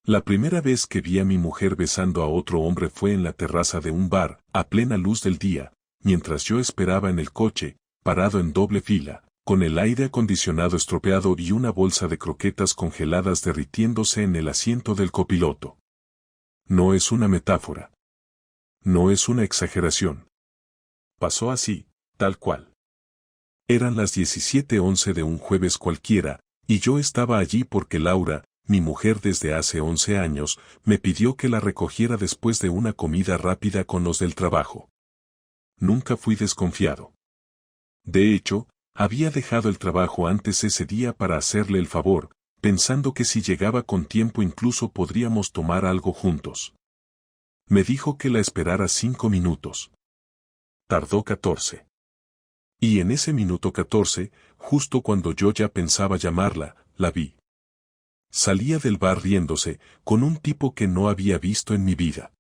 La primera vez que vi a mi mujer besando a otro hombre fue en la terraza de un bar, a plena luz del día, mientras yo esperaba en el coche, parado en doble fila, con el aire acondicionado estropeado y una bolsa de croquetas congeladas derritiéndose en el asiento del copiloto. No es una metáfora. No es una exageración. Pasó así, tal cual. Eran las 17:11 de un jueves cualquiera, y yo estaba allí porque Laura, mi mujer desde hace 11 años, me pidió que la recogiera después de una comida rápida con los del trabajo. Nunca fui desconfiado. De hecho, había dejado el trabajo antes ese día para hacerle el favor, pensando que si llegaba con tiempo incluso podríamos tomar algo juntos. Me dijo que la esperara 5 minutos. Tardó 14. Y en ese minuto 14, justo cuando yo ya pensaba llamarla, la vi. Salía del bar riéndose, con un tipo que no había visto en mi vida.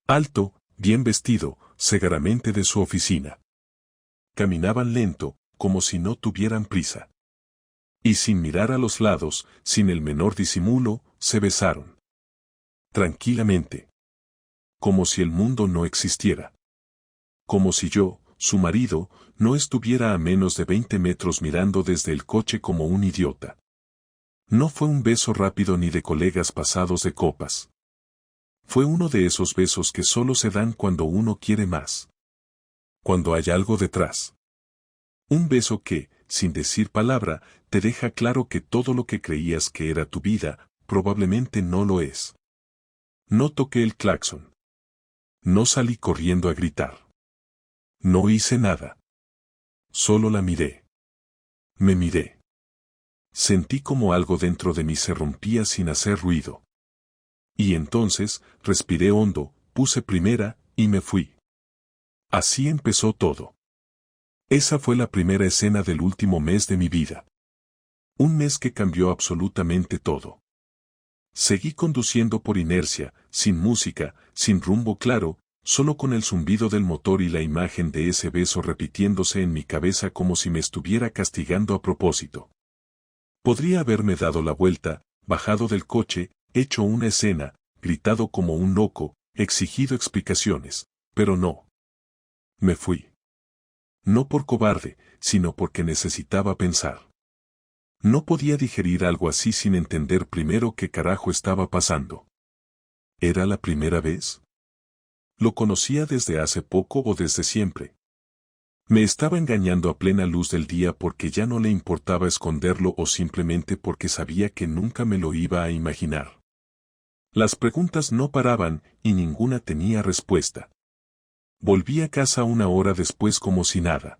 Alto, bien vestido, segaramente de su oficina. Caminaban lento, como si no tuvieran prisa. Y sin mirar a los lados, sin el menor disimulo, se besaron. Tranquilamente. Como si el mundo no existiera. Como si yo, su marido, no estuviera a menos de 20 metros mirando desde el coche como un idiota. No fue un beso rápido ni de colegas pasados de copas. Fue uno de esos besos que solo se dan cuando uno quiere más. Cuando hay algo detrás. Un beso que, sin decir palabra, te deja claro que todo lo que creías que era tu vida, probablemente no lo es. No toqué el claxon. No salí corriendo a gritar. No hice nada. Solo la miré. Me miré. Sentí como algo dentro de mí se rompía sin hacer ruido. Y entonces, respiré hondo, puse primera, y me fui. Así empezó todo. Esa fue la primera escena del último mes de mi vida. Un mes que cambió absolutamente todo. Seguí conduciendo por inercia, sin música, sin rumbo claro, solo con el zumbido del motor y la imagen de ese beso repitiéndose en mi cabeza como si me estuviera castigando a propósito. Podría haberme dado la vuelta, bajado del coche, hecho una escena, gritado como un loco, exigido explicaciones, pero no. Me fui. No por cobarde, sino porque necesitaba pensar. No podía digerir algo así sin entender primero qué carajo estaba pasando. ¿Era la primera vez? ¿Lo conocía desde hace poco o desde siempre? ¿Me estaba engañando a plena luz del día porque ya no le importaba esconderlo o simplemente porque sabía que nunca me lo iba a imaginar? Las preguntas no paraban y ninguna tenía respuesta. Volví a casa una hora después como si nada.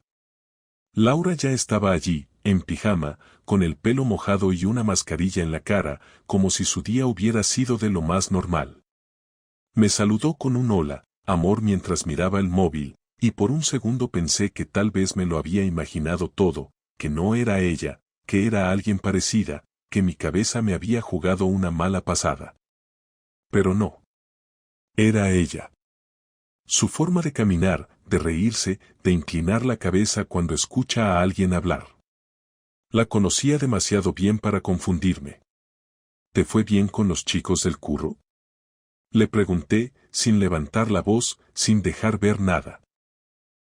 Laura ya estaba allí, en pijama, con el pelo mojado y una mascarilla en la cara, como si su día hubiera sido de lo más normal. Me saludó con un hola, amor mientras miraba el móvil, y por un segundo pensé que tal vez me lo había imaginado todo, que no era ella, que era alguien parecida, que mi cabeza me había jugado una mala pasada. Pero no. Era ella. Su forma de caminar, de reírse, de inclinar la cabeza cuando escucha a alguien hablar. La conocía demasiado bien para confundirme. ¿Te fue bien con los chicos del curro? Le pregunté, sin levantar la voz, sin dejar ver nada.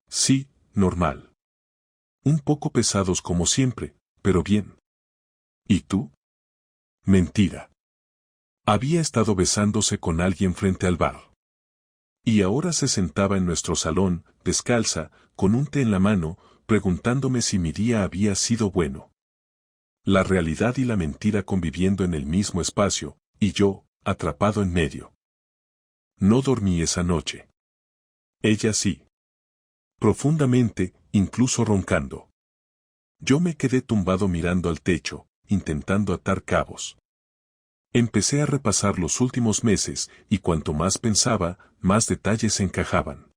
Sí, normal. Un poco pesados como siempre, pero bien. ¿Y tú? Mentira. Había estado besándose con alguien frente al bar. Y ahora se sentaba en nuestro salón, descalza, con un té en la mano, preguntándome si mi día había sido bueno. La realidad y la mentira conviviendo en el mismo espacio, y yo, atrapado en medio. No dormí esa noche. Ella sí. Profundamente, incluso roncando. Yo me quedé tumbado mirando al techo, intentando atar cabos. Empecé a repasar los últimos meses, y cuanto más pensaba, más detalles encajaban.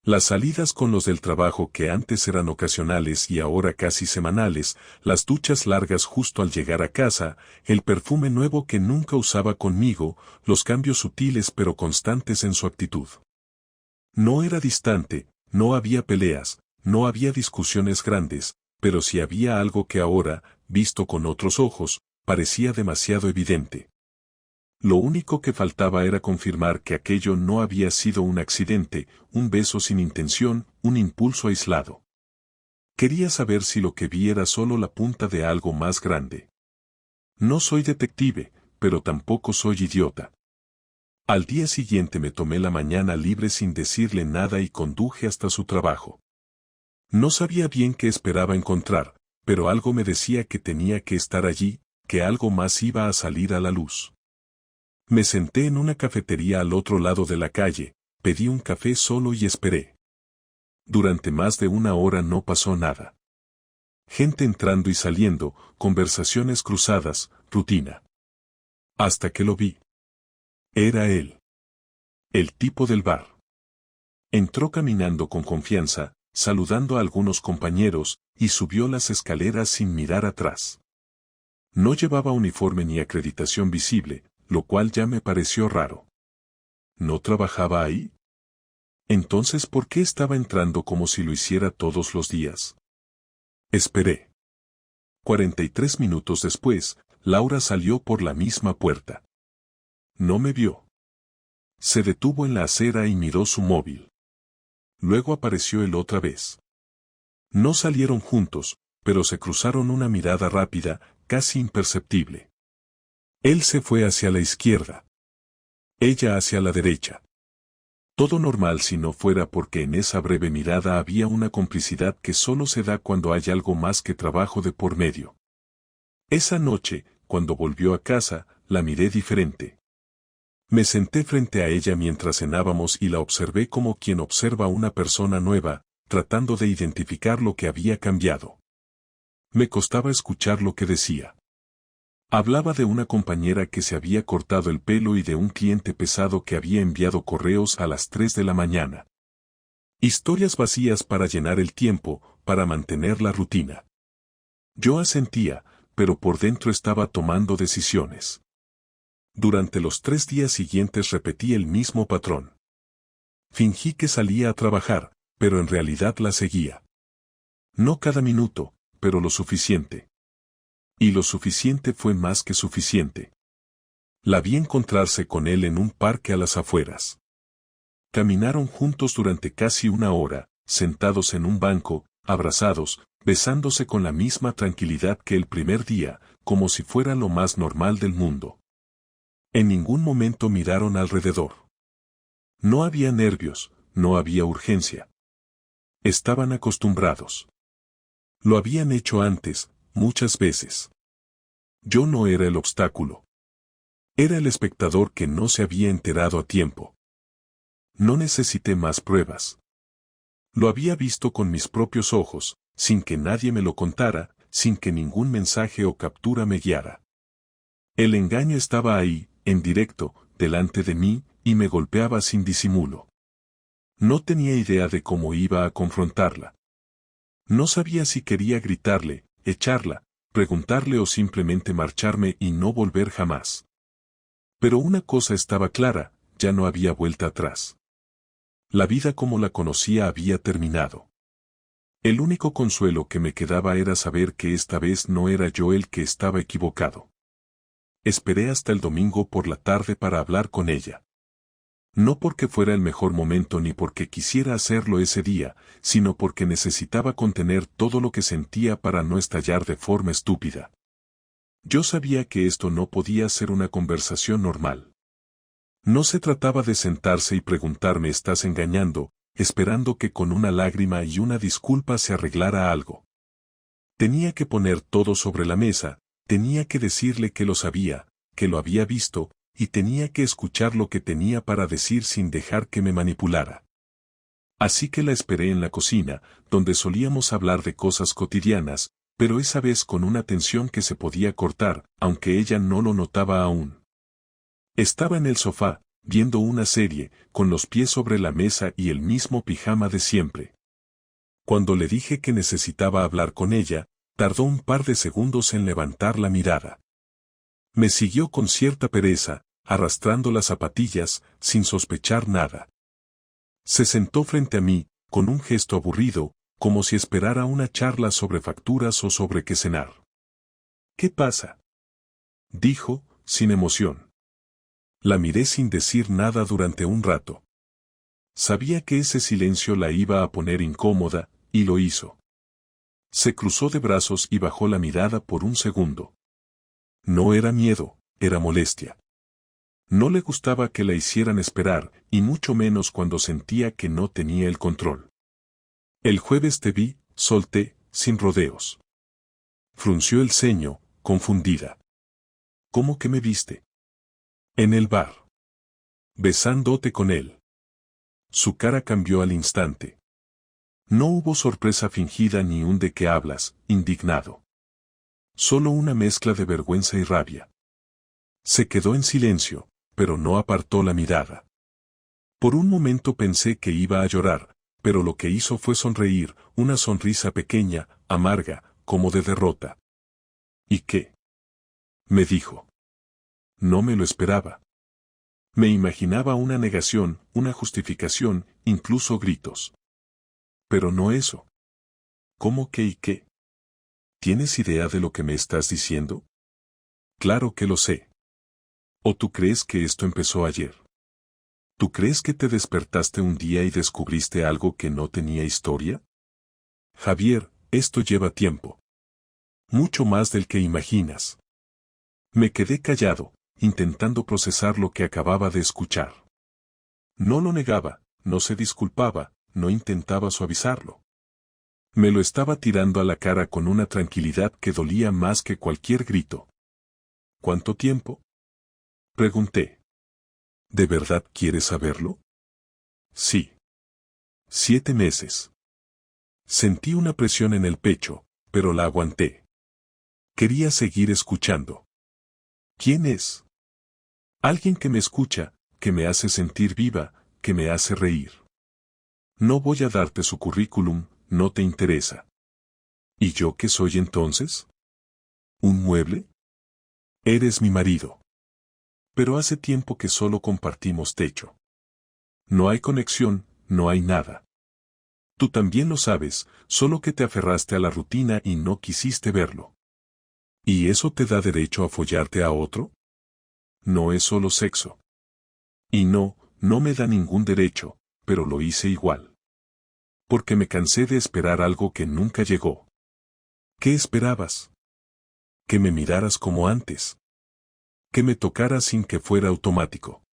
Las salidas con los del trabajo que antes eran ocasionales y ahora casi semanales, las duchas largas justo al llegar a casa, el perfume nuevo que nunca usaba conmigo, los cambios sutiles pero constantes en su actitud. No era distante, no había peleas, no había discusiones grandes, pero sí había algo que ahora, visto con otros ojos, parecía demasiado evidente. Lo único que faltaba era confirmar que aquello no había sido un accidente, un beso sin intención, un impulso aislado. Quería saber si lo que vi era solo la punta de algo más grande. No soy detective, pero tampoco soy idiota. Al día siguiente me tomé la mañana libre sin decirle nada y conduje hasta su trabajo. No sabía bien qué esperaba encontrar, pero algo me decía que tenía que estar allí, que algo más iba a salir a la luz. Me senté en una cafetería al otro lado de la calle, pedí un café solo y esperé. Durante más de una hora no pasó nada. Gente entrando y saliendo, conversaciones cruzadas, rutina. Hasta que lo vi. Era él. El tipo del bar. Entró caminando con confianza, saludando a algunos compañeros, y subió las escaleras sin mirar atrás. No llevaba uniforme ni acreditación visible, lo cual ya me pareció raro. ¿No trabajaba ahí? Entonces, ¿por qué estaba entrando como si lo hiciera todos los días? Esperé. 43 minutos después, Laura salió por la misma puerta. No me vio. Se detuvo en la acera y miró su móvil. Luego apareció él otra vez. No salieron juntos, pero se cruzaron una mirada rápida, casi imperceptible. Él se fue hacia la izquierda. Ella hacia la derecha. Todo normal si no fuera porque en esa breve mirada había una complicidad que solo se da cuando hay algo más que trabajo de por medio. Esa noche, cuando volvió a casa, la miré diferente. Me senté frente a ella mientras cenábamos y la observé como quien observa a una persona nueva, tratando de identificar lo que había cambiado. Me costaba escuchar lo que decía. Hablaba de una compañera que se había cortado el pelo y de un cliente pesado que había enviado correos a las 3 de la mañana. Historias vacías para llenar el tiempo, para mantener la rutina. Yo asentía, pero por dentro estaba tomando decisiones. Durante los 3 días siguientes repetí el mismo patrón. Fingí que salía a trabajar, pero en realidad la seguía. No cada minuto, pero lo suficiente. Y lo suficiente fue más que suficiente. La vi encontrarse con él en un parque a las afueras. Caminaron juntos durante casi una hora, sentados en un banco, abrazados, besándose con la misma tranquilidad que el primer día, como si fuera lo más normal del mundo. En ningún momento miraron alrededor. No había nervios, no había urgencia. Estaban acostumbrados. Lo habían hecho antes, muchas veces. Yo no era el obstáculo. Era el espectador que no se había enterado a tiempo. No necesité más pruebas. Lo había visto con mis propios ojos, sin que nadie me lo contara, sin que ningún mensaje o captura me guiara. El engaño estaba ahí, en directo, delante de mí, y me golpeaba sin disimulo. No tenía idea de cómo iba a confrontarla. No sabía si quería gritarle, echarla, preguntarle o simplemente marcharme y no volver jamás. Pero una cosa estaba clara, ya no había vuelta atrás. La vida como la conocía había terminado. El único consuelo que me quedaba era saber que esta vez no era yo el que estaba equivocado. Esperé hasta el domingo por la tarde para hablar con ella. No porque fuera el mejor momento ni porque quisiera hacerlo ese día, sino porque necesitaba contener todo lo que sentía para no estallar de forma estúpida. Yo sabía que esto no podía ser una conversación normal. No se trataba de sentarse y preguntarme ¿estás engañando?, esperando que con una lágrima y una disculpa se arreglara algo. Tenía que poner todo sobre la mesa, tenía que decirle que lo sabía, que lo había visto, y tenía que escuchar lo que tenía para decir sin dejar que me manipulara. Así que la esperé en la cocina, donde solíamos hablar de cosas cotidianas, pero esa vez con una tensión que se podía cortar, aunque ella no lo notaba aún. Estaba en el sofá, viendo una serie, con los pies sobre la mesa y el mismo pijama de siempre. Cuando le dije que necesitaba hablar con ella, tardó un par de segundos en levantar la mirada. Me siguió con cierta pereza, arrastrando las zapatillas, sin sospechar nada. Se sentó frente a mí, con un gesto aburrido, como si esperara una charla sobre facturas o sobre qué cenar. «¿Qué pasa?», dijo, sin emoción. La miré sin decir nada durante un rato. Sabía que ese silencio la iba a poner incómoda, y lo hizo. Se cruzó de brazos y bajó la mirada por un segundo. No era miedo, era molestia. No le gustaba que la hicieran esperar, y mucho menos cuando sentía que no tenía el control. El jueves te vi, solté, sin rodeos. Frunció el ceño, confundida. ¿Cómo que me viste? En el bar. Besándote con él. Su cara cambió al instante. No hubo sorpresa fingida ni un ¿de qué hablas?, indignado. Solo una mezcla de vergüenza y rabia. Se quedó en silencio, pero no apartó la mirada. Por un momento pensé que iba a llorar, pero lo que hizo fue sonreír, una sonrisa pequeña, amarga, como de derrota. ¿Y qué? Me dijo. No me lo esperaba. Me imaginaba una negación, una justificación, incluso gritos. Pero no eso. ¿Cómo que y qué? ¿Tienes idea de lo que me estás diciendo? Claro que lo sé. ¿O tú crees que esto empezó ayer? ¿Tú crees que te despertaste un día y descubriste algo que no tenía historia? Javier, esto lleva tiempo. Mucho más del que imaginas. Me quedé callado, intentando procesar lo que acababa de escuchar. No lo negaba, no se disculpaba, no intentaba suavizarlo. Me lo estaba tirando a la cara con una tranquilidad que dolía más que cualquier grito. ¿Cuánto tiempo? Pregunté. ¿De verdad quieres saberlo? Sí. 7 meses. Sentí una presión en el pecho, pero la aguanté. Quería seguir escuchando. ¿Quién es? Alguien que me escucha, que me hace sentir viva, que me hace reír. No voy a darte su currículum, no te interesa. ¿Y yo qué soy entonces? ¿Un mueble? Eres mi marido. Pero hace tiempo que solo compartimos techo. No hay conexión, no hay nada. Tú también lo sabes, solo que te aferraste a la rutina y no quisiste verlo. ¿Y eso te da derecho a follarte a otro? No es solo sexo. Y no me da ningún derecho, pero lo hice igual. Porque me cansé de esperar algo que nunca llegó. ¿Qué esperabas? Que me miraras como antes. Que me tocaras sin que fuera automático.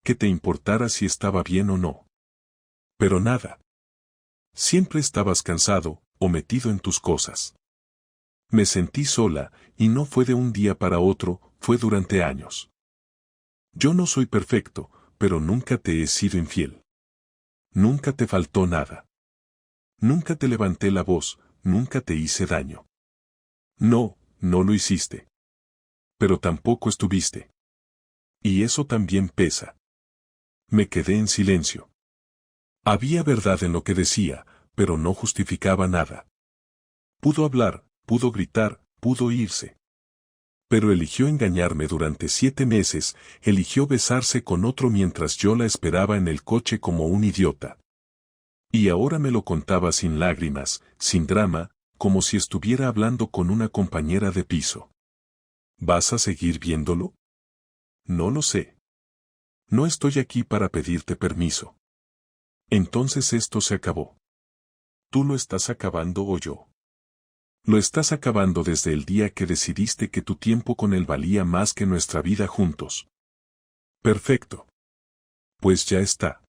Que te importara si estaba bien o no. Pero nada. Siempre estabas cansado, o metido en tus cosas. Me sentí sola, y no fue de un día para otro, fue durante años. Yo no soy perfecto, pero nunca te he sido infiel. Nunca te faltó nada. Nunca te levanté la voz, nunca te hice daño. No lo hiciste. Pero tampoco estuviste. Y eso también pesa. Me quedé en silencio. Había verdad en lo que decía, pero no justificaba nada. Pudo hablar, pudo gritar, pudo irse. Pero eligió engañarme durante 7 meses, eligió besarse con otro mientras yo la esperaba en el coche como un idiota. Y ahora me lo contaba sin lágrimas, sin drama, como si estuviera hablando con una compañera de piso. ¿Vas a seguir viéndolo? No lo sé. No estoy aquí para pedirte permiso. Entonces esto se acabó. ¿Tú lo estás acabando o yo? Lo estás acabando desde el día que decidiste que tu tiempo con él valía más que nuestra vida juntos. Perfecto. Pues ya está.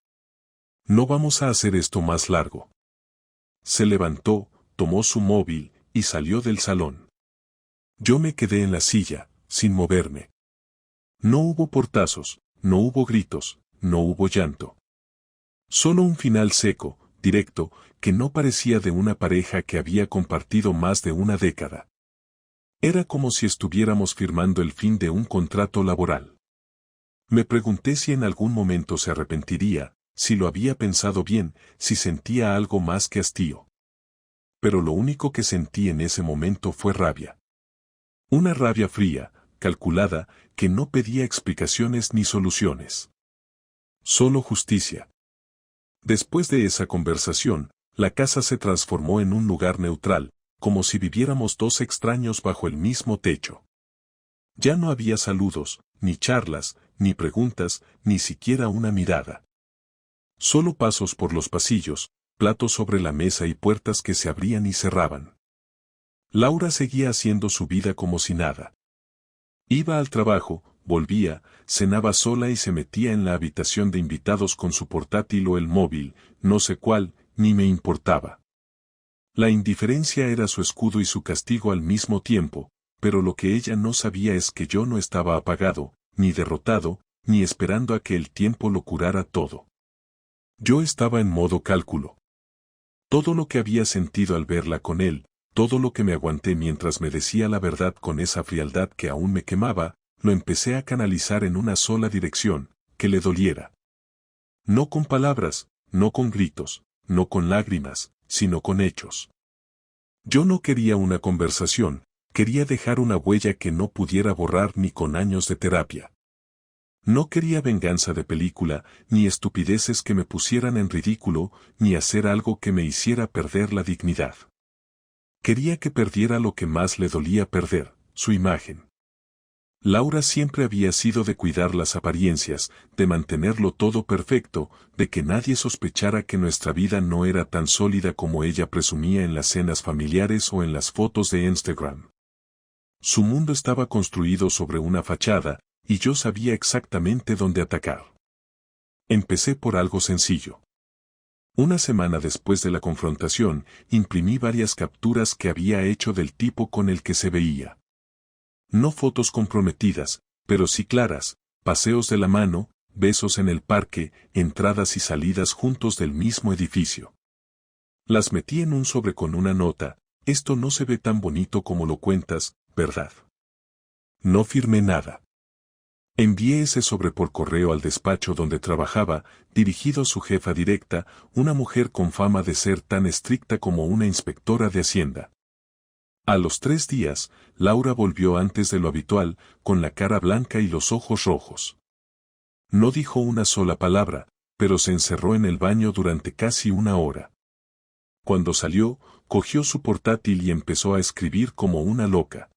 No vamos a hacer esto más largo. Se levantó, tomó su móvil, y salió del salón. Yo me quedé en la silla, sin moverme. No hubo portazos, no hubo gritos, no hubo llanto. Solo un final seco, directo, que no parecía de una pareja que había compartido más de una década. Era como si estuviéramos firmando el fin de un contrato laboral. Me pregunté si en algún momento se arrepentiría, si lo había pensado bien, si sentía algo más que hastío. Pero lo único que sentí en ese momento fue rabia. Una rabia fría, calculada, que no pedía explicaciones ni soluciones. Solo justicia. Después de esa conversación, la casa se transformó en un lugar neutral, como si viviéramos dos extraños bajo el mismo techo. Ya no había saludos, ni charlas, ni preguntas, ni siquiera una mirada. Solo pasos por los pasillos, platos sobre la mesa y puertas que se abrían y cerraban. Laura seguía haciendo su vida como si nada. Iba al trabajo, volvía, cenaba sola y se metía en la habitación de invitados con su portátil o el móvil, no sé cuál, ni me importaba. La indiferencia era su escudo y su castigo al mismo tiempo, pero lo que ella no sabía es que yo no estaba apagado, ni derrotado, ni esperando a que el tiempo lo curara todo. Yo estaba en modo cálculo. Todo lo que había sentido al verla con él, todo lo que me aguanté mientras me decía la verdad con esa frialdad que aún me quemaba, lo empecé a canalizar en una sola dirección, que le doliera. No con palabras, no con gritos, no con lágrimas, sino con hechos. Yo no quería una conversación, quería dejar una huella que no pudiera borrar ni con años de terapia. No quería venganza de película, ni estupideces que me pusieran en ridículo, ni hacer algo que me hiciera perder la dignidad. Quería que perdiera lo que más le dolía perder, su imagen. Laura siempre había sido de cuidar las apariencias, de mantenerlo todo perfecto, de que nadie sospechara que nuestra vida no era tan sólida como ella presumía en las cenas familiares o en las fotos de Instagram. Su mundo estaba construido sobre una fachada, y yo sabía exactamente dónde atacar. Empecé por algo sencillo. Una semana después de la confrontación, imprimí varias capturas que había hecho del tipo con el que se veía. No fotos comprometidas, pero sí claras, paseos de la mano, besos en el parque, entradas y salidas juntos del mismo edificio. Las metí en un sobre con una nota: esto no se ve tan bonito como lo cuentas, ¿verdad? No firmé nada. Envié ese sobre por correo al despacho donde trabajaba, dirigido a su jefa directa, una mujer con fama de ser tan estricta como una inspectora de Hacienda. A los 3 días, Laura volvió antes de lo habitual, con la cara blanca y los ojos rojos. No dijo una sola palabra, pero se encerró en el baño durante casi una hora. Cuando salió, cogió su portátil y empezó a escribir como una loca.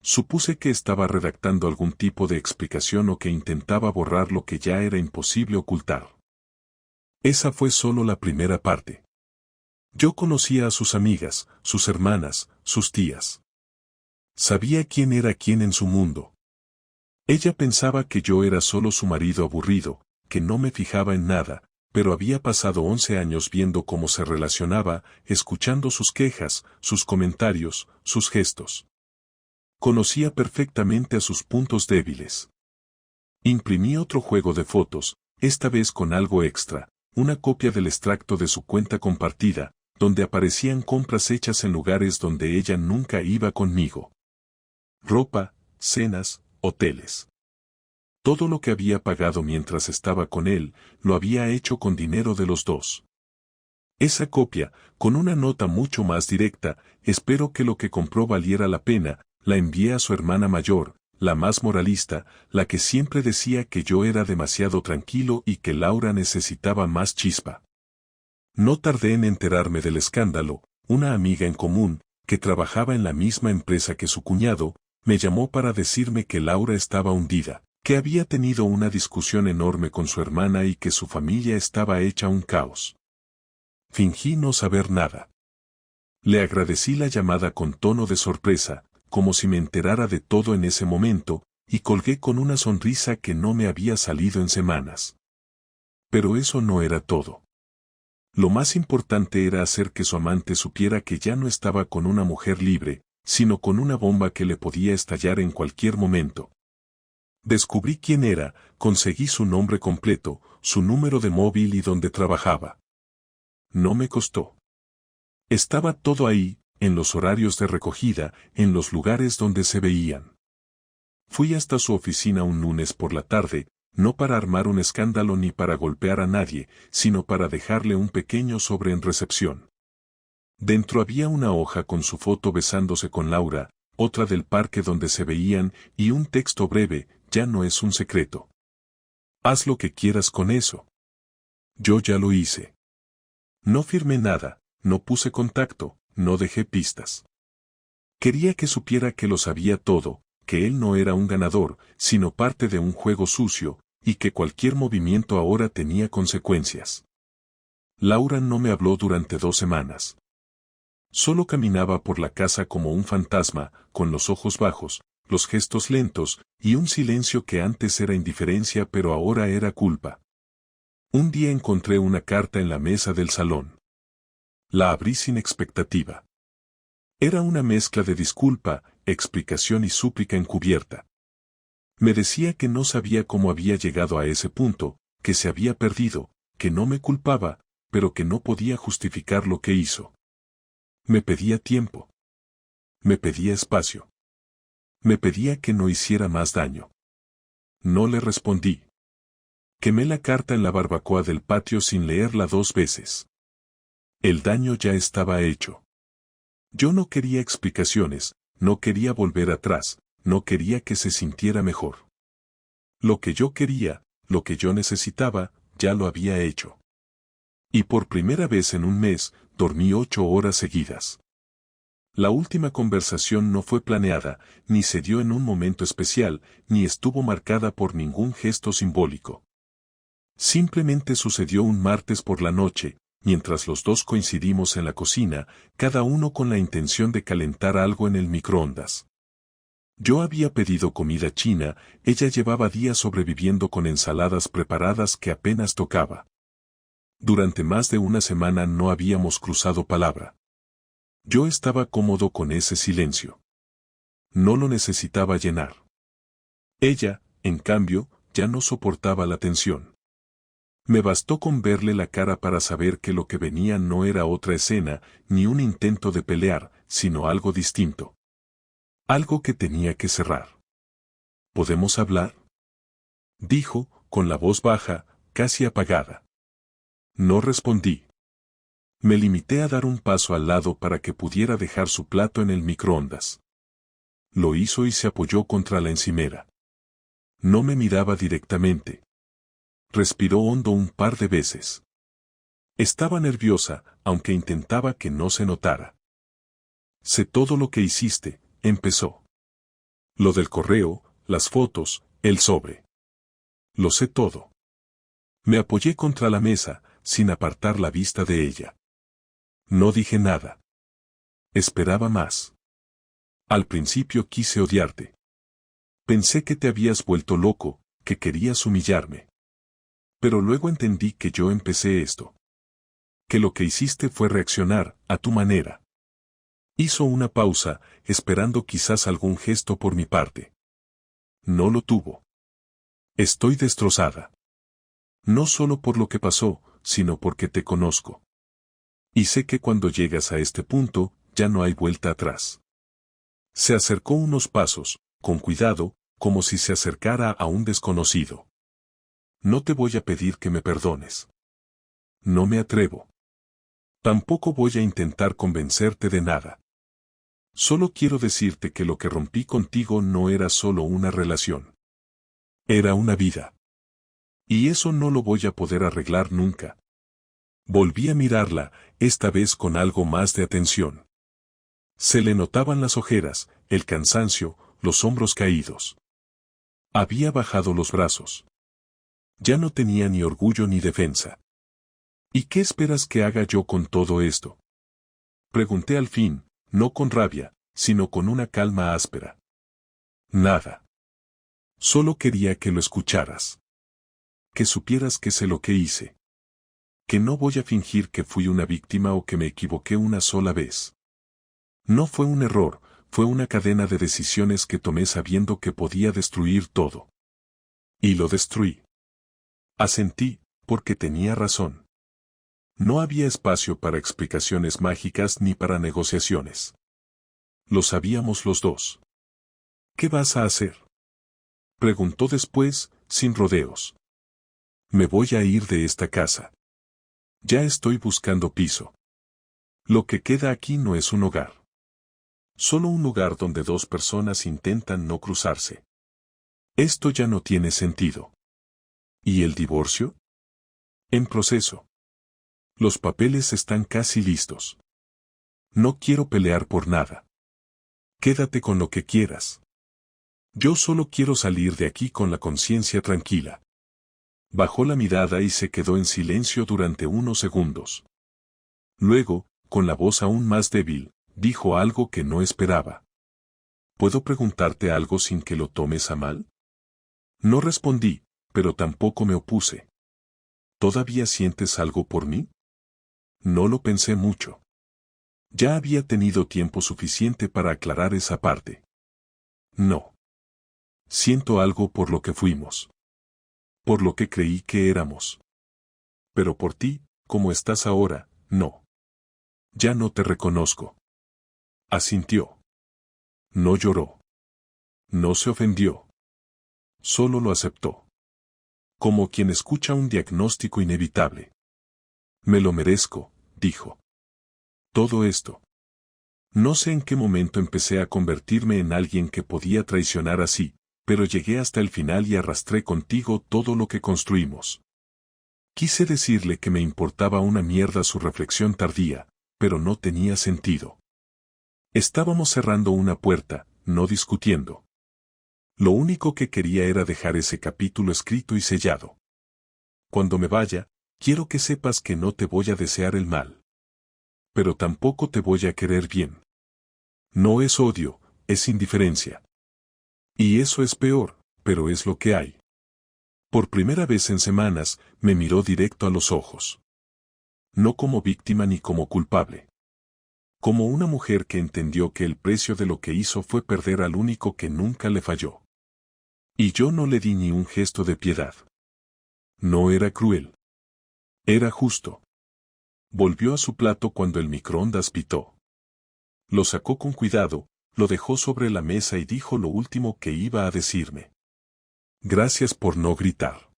Supuse que estaba redactando algún tipo de explicación o que intentaba borrar lo que ya era imposible ocultar. Esa fue solo la primera parte. Yo conocía a sus amigas, sus hermanas, sus tías. Sabía quién era quién en su mundo. Ella pensaba que yo era solo su marido aburrido, que no me fijaba en nada, pero había pasado 11 años viendo cómo se relacionaba, escuchando sus quejas, sus comentarios, sus gestos. Conocía perfectamente a sus puntos débiles. Imprimí otro juego de fotos, esta vez con algo extra, una copia del extracto de su cuenta compartida, donde aparecían compras hechas en lugares donde ella nunca iba conmigo. Ropa, cenas, hoteles. Todo lo que había pagado mientras estaba con él, lo había hecho con dinero de los dos. Esa copia, con una nota mucho más directa: espero que lo que compró valiera la pena, la envié a su hermana mayor, la más moralista, la que siempre decía que yo era demasiado tranquilo y que Laura necesitaba más chispa. No tardé en enterarme del escándalo. Una amiga en común, que trabajaba en la misma empresa que su cuñado, me llamó para decirme que Laura estaba hundida, que había tenido una discusión enorme con su hermana y que su familia estaba hecha un caos. Fingí no saber nada. Le agradecí la llamada con tono de sorpresa, como si me enterara de todo en ese momento, y colgué con una sonrisa que no me había salido en semanas. Pero eso no era todo. Lo más importante era hacer que su amante supiera que ya no estaba con una mujer libre, sino con una bomba que le podía estallar en cualquier momento. Descubrí quién era, conseguí su nombre completo, su número de móvil y dónde trabajaba. No me costó. Estaba todo ahí, en los horarios de recogida, en los lugares donde se veían. Fui hasta su oficina un lunes por la tarde, no para armar un escándalo ni para golpear a nadie, sino para dejarle un pequeño sobre en recepción. Dentro había una hoja con su foto besándose con Laura, otra del parque donde se veían, y un texto breve: ya no es un secreto. Haz lo que quieras con eso. Yo ya lo hice. No firmé nada, no puse contacto, no dejé pistas. Quería que supiera que lo sabía todo, que él no era un ganador, sino parte de un juego sucio, y que cualquier movimiento ahora tenía consecuencias. Laura no me habló durante 2 semanas. Solo caminaba por la casa como un fantasma, con los ojos bajos, los gestos lentos, y un silencio que antes era indiferencia pero ahora era culpa. Un día encontré una carta en la mesa del salón. La abrí sin expectativa. Era una mezcla de disculpa, explicación y súplica encubierta. Me decía que no sabía cómo había llegado a ese punto, que se había perdido, que no me culpaba, pero que no podía justificar lo que hizo. Me pedía tiempo. Me pedía espacio. Me pedía que no hiciera más daño. No le respondí. Quemé la carta en la barbacoa del patio sin leerla 2 veces. El daño ya estaba hecho. Yo no quería explicaciones, no quería volver atrás, no quería que se sintiera mejor. Lo que yo quería, lo que yo necesitaba, ya lo había hecho. Y por primera vez en un mes, dormí 8 horas seguidas. La última conversación no fue planeada, ni se dio en un momento especial, ni estuvo marcada por ningún gesto simbólico. Simplemente sucedió un martes por la noche, mientras los dos coincidimos en la cocina, cada uno con la intención de calentar algo en el microondas. Yo había pedido comida china, ella llevaba días sobreviviendo con ensaladas preparadas que apenas tocaba. Durante más de una semana no habíamos cruzado palabra. Yo estaba cómodo con ese silencio. No lo necesitaba llenar. Ella, en cambio, ya no soportaba la tensión. Me bastó con verle la cara para saber que lo que venía no era otra escena, ni un intento de pelear, sino algo distinto. Algo que tenía que cerrar. ¿Podemos hablar?, dijo, con la voz baja, casi apagada. No respondí. Me limité a dar un paso al lado para que pudiera dejar su plato en el microondas. Lo hizo y se apoyó contra la encimera. No me miraba directamente. Respiró hondo un par de veces. Estaba nerviosa, aunque intentaba que no se notara. Sé todo lo que hiciste, empezó. Lo del correo, las fotos, el sobre. Lo sé todo. Me apoyé contra la mesa, sin apartar la vista de ella. No dije nada. Esperaba más. Al principio quise odiarte. Pensé que te habías vuelto loco, que querías humillarme. Pero luego entendí que yo empecé esto. Que lo que hiciste fue reaccionar, a tu manera. Hizo una pausa, esperando quizás algún gesto por mi parte. No lo tuvo. Estoy destrozada. No solo por lo que pasó, sino porque te conozco. Y sé que cuando llegas a este punto, ya no hay vuelta atrás. Se acercó unos pasos, con cuidado, como si se acercara a un desconocido. No te voy a pedir que me perdones. No me atrevo. Tampoco voy a intentar convencerte de nada. Solo quiero decirte que lo que rompí contigo no era solo una relación. Era una vida. Y eso no lo voy a poder arreglar nunca. Volví a mirarla, esta vez con algo más de atención. Se le notaban las ojeras, el cansancio, los hombros caídos. Había bajado los brazos. Ya no tenía ni orgullo ni defensa. ¿Y qué esperas que haga yo con todo esto?, pregunté al fin, no con rabia, sino con una calma áspera. Nada. Solo quería que lo escucharas. Que supieras que sé lo que hice. Que no voy a fingir que fui una víctima o que me equivoqué una sola vez. No fue un error, fue una cadena de decisiones que tomé sabiendo que podía destruir todo. Y lo destruí. Asentí, porque tenía razón. No había espacio para explicaciones mágicas ni para negociaciones. Lo sabíamos los dos. ¿Qué vas a hacer?, preguntó después, sin rodeos. Me voy a ir de esta casa. Ya estoy buscando piso. Lo que queda aquí no es un hogar. Solo un lugar donde 2 personas intentan no cruzarse. Esto ya no tiene sentido. ¿Y el divorcio? En proceso. Los papeles están casi listos. No quiero pelear por nada. Quédate con lo que quieras. Yo solo quiero salir de aquí con la conciencia tranquila. Bajó la mirada y se quedó en silencio durante unos segundos. Luego, con la voz aún más débil, dijo algo que no esperaba. ¿Puedo preguntarte algo sin que lo tomes a mal? No respondí, pero tampoco me opuse. ¿Todavía sientes algo por mí? No lo pensé mucho. Ya había tenido tiempo suficiente para aclarar esa parte. No. Siento algo por lo que fuimos. Por lo que creí que éramos. Pero por ti, como estás ahora, no. Ya no te reconozco. Asintió. No lloró. No se ofendió. Solo lo aceptó. Como quien escucha un diagnóstico inevitable. Me lo merezco, dijo. Todo esto. No sé en qué momento empecé a convertirme en alguien que podía traicionar así, pero llegué hasta el final y arrastré contigo todo lo que construimos. Quise decirle que me importaba una mierda su reflexión tardía, pero no tenía sentido. Estábamos cerrando una puerta, no discutiendo. Lo único que quería era dejar ese capítulo escrito y sellado. Cuando me vaya, quiero que sepas que no te voy a desear el mal. Pero tampoco te voy a querer bien. No es odio, es indiferencia. Y eso es peor, pero es lo que hay. Por primera vez en semanas, me miró directo a los ojos. No como víctima ni como culpable. Como una mujer que entendió que el precio de lo que hizo fue perder al único que nunca le falló. Y yo no le di ni un gesto de piedad. No era cruel. Era justo. Volvió a su plato cuando el microondas pitó. Lo sacó con cuidado, lo dejó sobre la mesa y dijo lo último que iba a decirme. Gracias por no gritar.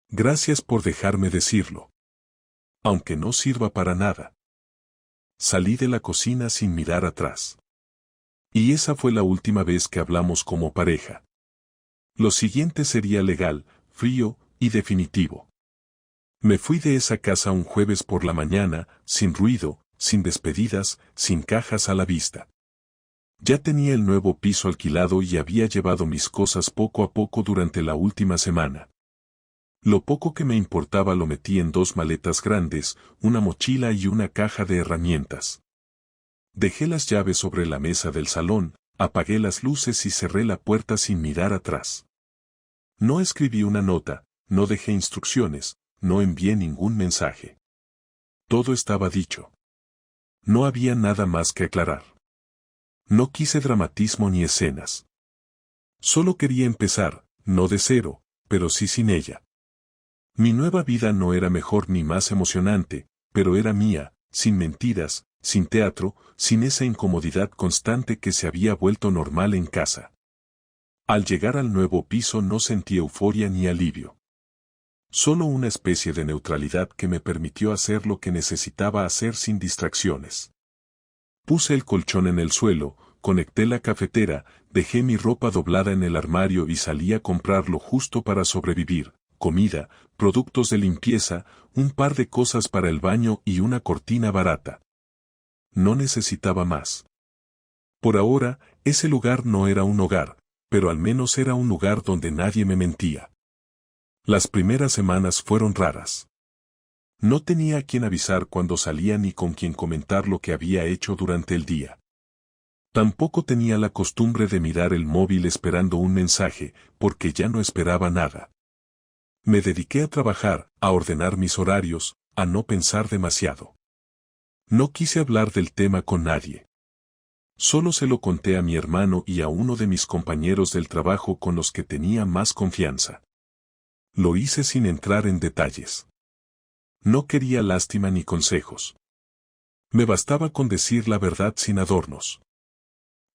Gracias por dejarme decirlo. Aunque no sirva para nada. Salí de la cocina sin mirar atrás. Y esa fue la última vez que hablamos como pareja. Lo siguiente sería legal, frío y definitivo. Me fui de esa casa un jueves por la mañana, sin ruido, sin despedidas, sin cajas a la vista. Ya tenía el nuevo piso alquilado y había llevado mis cosas poco a poco durante la última semana. Lo poco que me importaba lo metí en 2 maletas grandes, una mochila y una caja de herramientas. Dejé las llaves sobre la mesa del salón, apagué las luces y cerré la puerta sin mirar atrás. No escribí una nota, no dejé instrucciones, no envié ningún mensaje. Todo estaba dicho. No había nada más que aclarar. No quise dramatismo ni escenas. Solo quería empezar, no de cero, pero sí sin ella. Mi nueva vida no era mejor ni más emocionante, pero era mía, sin mentiras, sin teatro, sin esa incomodidad constante que se había vuelto normal en casa. Al llegar al nuevo piso no sentí euforia ni alivio. Solo una especie de neutralidad que me permitió hacer lo que necesitaba hacer sin distracciones. Puse el colchón en el suelo, conecté la cafetera, dejé mi ropa doblada en el armario y salí a comprar lo justo para sobrevivir, comida, productos de limpieza, un par de cosas para el baño y una cortina barata. No necesitaba más. Por ahora, ese lugar no era un hogar, pero al menos era un lugar donde nadie me mentía. Las primeras semanas fueron raras. No tenía a quien avisar cuando salía ni con quien comentar lo que había hecho durante el día. Tampoco tenía la costumbre de mirar el móvil esperando un mensaje, porque ya no esperaba nada. Me dediqué a trabajar, a ordenar mis horarios, a no pensar demasiado. No quise hablar del tema con nadie. Solo se lo conté a mi hermano y a uno de mis compañeros del trabajo con los que tenía más confianza. Lo hice sin entrar en detalles. No quería lástima ni consejos. Me bastaba con decir la verdad sin adornos.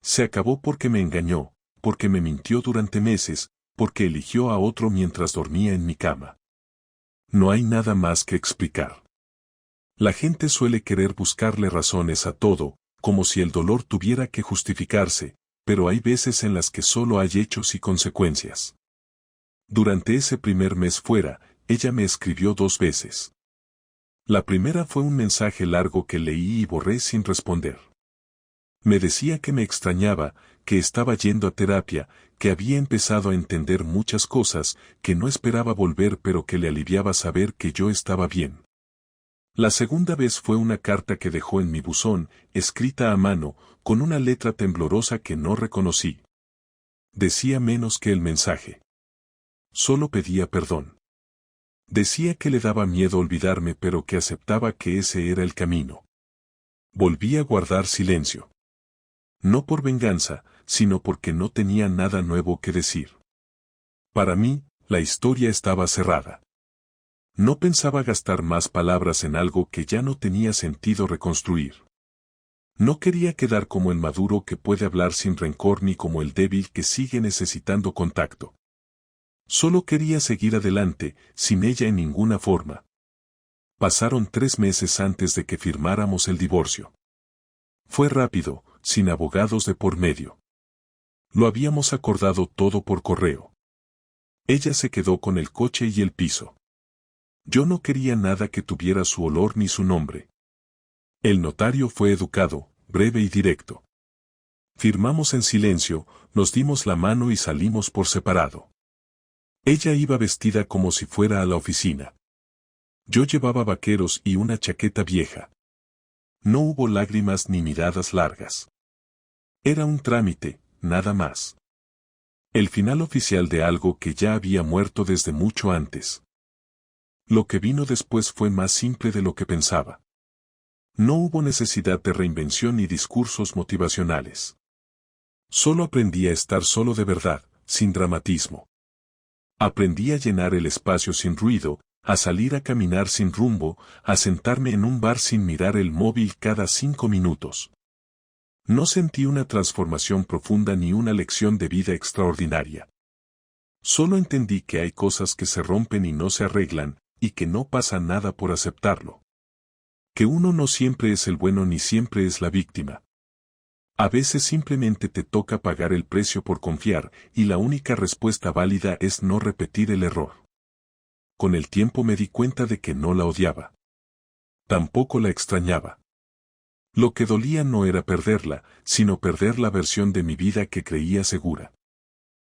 Se acabó porque me engañó, porque me mintió durante meses, porque eligió a otro mientras dormía en mi cama. No hay nada más que explicar. La gente suele querer buscarle razones a todo, como si el dolor tuviera que justificarse, pero hay veces en las que solo hay hechos y consecuencias. Durante ese primer mes fuera, ella me escribió 2 veces. La primera fue un mensaje largo que leí y borré sin responder. Me decía que me extrañaba, que estaba yendo a terapia, que había empezado a entender muchas cosas, que no esperaba volver pero que le aliviaba saber que yo estaba bien. La segunda vez fue una carta que dejó en mi buzón, escrita a mano, con una letra temblorosa que no reconocí. Decía menos que el mensaje. Solo pedía perdón. Decía que le daba miedo olvidarme pero que aceptaba que ese era el camino. Volví a guardar silencio. No por venganza, sino porque no tenía nada nuevo que decir. Para mí, la historia estaba cerrada. No pensaba gastar más palabras en algo que ya no tenía sentido reconstruir. No quería quedar como el maduro que puede hablar sin rencor ni como el débil que sigue necesitando contacto. Solo quería seguir adelante, sin ella en ninguna forma. Pasaron 3 meses antes de que firmáramos el divorcio. Fue rápido, sin abogados de por medio. Lo habíamos acordado todo por correo. Ella se quedó con el coche y el piso. Yo no quería nada que tuviera su olor ni su nombre. El notario fue educado, breve y directo. Firmamos en silencio, nos dimos la mano y salimos por separado. Ella iba vestida como si fuera a la oficina. Yo llevaba vaqueros y una chaqueta vieja. No hubo lágrimas ni miradas largas. Era un trámite, nada más. El final oficial de algo que ya había muerto desde mucho antes. Lo que vino después fue más simple de lo que pensaba. No hubo necesidad de reinvención ni discursos motivacionales. Solo aprendí a estar solo de verdad, sin dramatismo. Aprendí a llenar el espacio sin ruido, a salir a caminar sin rumbo, a sentarme en un bar sin mirar el móvil cada 5 minutos. No sentí una transformación profunda ni una lección de vida extraordinaria. Solo entendí que hay cosas que se rompen y no se arreglan, y que no pasa nada por aceptarlo. Que uno no siempre es el bueno ni siempre es la víctima. A veces simplemente te toca pagar el precio por confiar, y la única respuesta válida es no repetir el error. Con el tiempo me di cuenta de que no la odiaba. Tampoco la extrañaba. Lo que dolía no era perderla, sino perder la versión de mi vida que creía segura.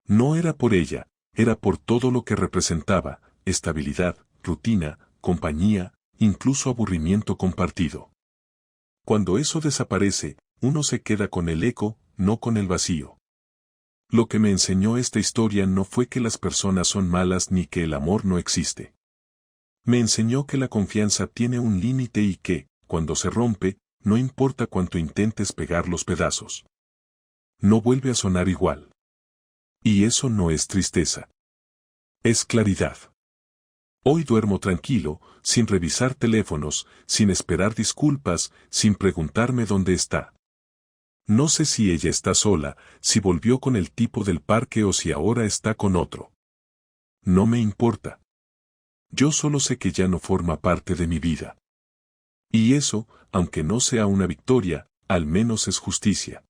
No era por ella, era por todo lo que representaba, estabilidad, rutina, compañía, incluso aburrimiento compartido. Cuando eso desaparece, uno se queda con el eco, no con el vacío. Lo que me enseñó esta historia no fue que las personas son malas ni que el amor no existe. Me enseñó que la confianza tiene un límite y que, cuando se rompe, no importa cuánto intentes pegar los pedazos. No vuelve a sonar igual. Y eso no es tristeza. Es claridad. Hoy duermo tranquilo, sin revisar teléfonos, sin esperar disculpas, sin preguntarme dónde está. No sé si ella está sola, si volvió con el tipo del parque o si ahora está con otro. No me importa. Yo solo sé que ya no forma parte de mi vida. Y eso, aunque no sea una victoria, al menos es justicia.